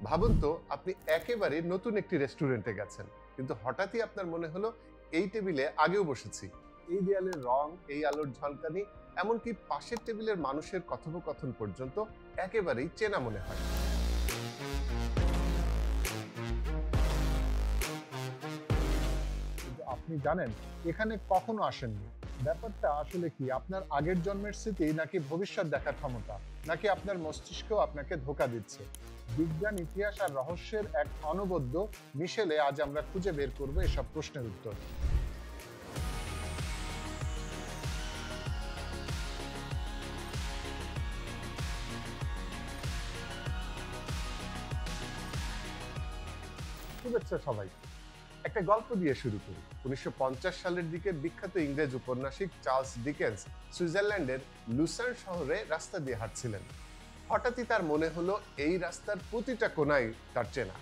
ভাবুন তো, আপনি একেবারে নতুন একটি রেস্টুরেন্টে গেছেন, কিন্তু হঠাৎই আপনার মনে হলো এই টেবিলে আগেও বসেছি। এই দেয়ালের রং, এই আলোর ঝলকানি, এমনকি পাশের টেবিলের মানুষের কথোপকথন পর্যন্ত একেবারেই চেনা মনে হয়। কিন্তু আপনি জানেন এখানে কখনো আসেননি। ব্যাপারটা আসলে কি, আপনার আগের জন্মের স্মৃতি, নাকি ভবিষ্যৎ দেখার ক্ষমতা, নাকি আপনার মস্তিষ্ক আপনাকে ধোঁকা দিচ্ছে? বিজ্ঞান, ইতিহাস আর রহস্যের এক অনবদ্য মিশেলে আজ আমরা খুঁজে বের করব এসব প্রশ্নের উত্তর। শুভেচ্ছা সবাই। একটা গল্প দিয়ে শুরু করি। 1950 সালের দিকে বিখ্যাত ইংরেজ উপন্যাসিক চার্লস ডিকেন্স সুইজারল্যান্ডের লুসার্ন শহরে রাস্তা দিয়ে হাঁটছিলেন। হঠাৎই তার মনে হলো এই রাস্তার প্রতিটা কোণায় তার চেনা।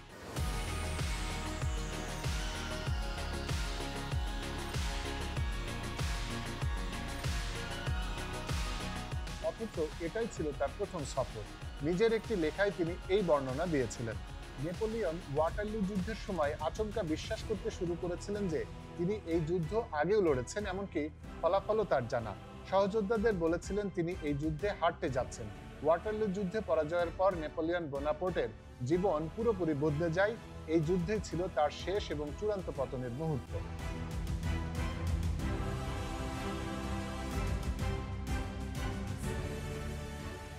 অথচ এটাই ছিল তার প্রথম সফর। নিজের একটি লেখায় তিনি এই বর্ণনা দিয়েছিলেন। নেপোলিয়ন ওয়াটারলু যুদ্ধের সময় আচমকা বিশ্বাস করতে শুরু করেছিলেন যে তিনি এই যুদ্ধ আগেও লড়েছেন, এমনকি ফলাফলও তার জানা। সহযোদ্ধাদের বলেছিলেন তিনি এই যুদ্ধে হারতে যাচ্ছেন। ওয়াটারলু যুদ্ধে পরাজয়ের পর নেপোলিয়ন বোনাপার্টের জীবন পুরোপুরি বদলে যায়। এই যুদ্ধেই ছিল তার শেষ এবং চূড়ান্ত পতনের মুহূর্ত।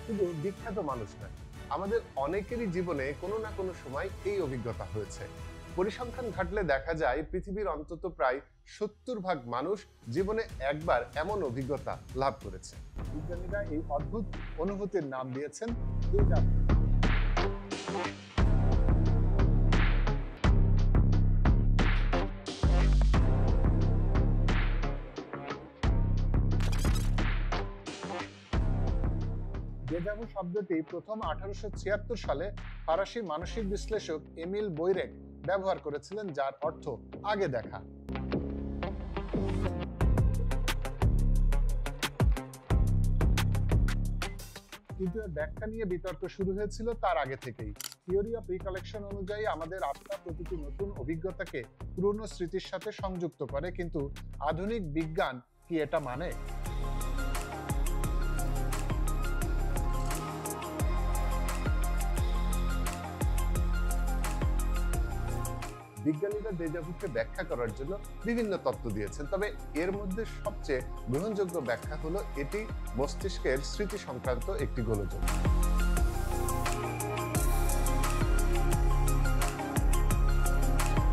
শুধু বিখ্যাত মানুষ নয়, আমাদের অনেকেরই জীবনে কোনো না কোনো সময় এই অভিজ্ঞতা হয়েছে। পরিসংখ্যান ঘাটলে দেখা যায় পৃথিবীর অন্তত প্রায় 70% মানুষ জীবনে একবার এমন অভিজ্ঞতা লাভ করেছে। বিজ্ঞানীরা এই অদ্ভুত অনুভূতির নাম দিয়েছেন ডেজা ভু। ডেজা ভু শব্দটি প্রথম 1876 সালে ফরাসি মানসিক বিশ্লেষক এমিল বৈরেক ব্যবহার করেছিলেন, যার অর্থ আগে দেখা। কিন্তু এর ব্যাখ্যা নিয়ে বিতর্ক শুরু হয়েছিল তার আগে থেকেই। থিওরি অফ রিকালেকশন অনুযায়ী আমাদের আত্মা প্রতিটি নতুন অভিজ্ঞতাকে পুরনো স্মৃতির সাথে সংযুক্ত করে, কিন্তু আধুনিক বিজ্ঞান কি এটা মানে? বিজ্ঞানীরা ডেজা ভুকে ব্যাখ্যা করার জন্য বিভিন্ন তত্ত্ব দিয়েছেন, তবে এর মধ্যে সবচেয়ে গ্রহণযোগ্য ব্যাখ্যা হলো এটি মস্তিষ্কের স্মৃতি সংক্রান্ত একটি গোলযোগ।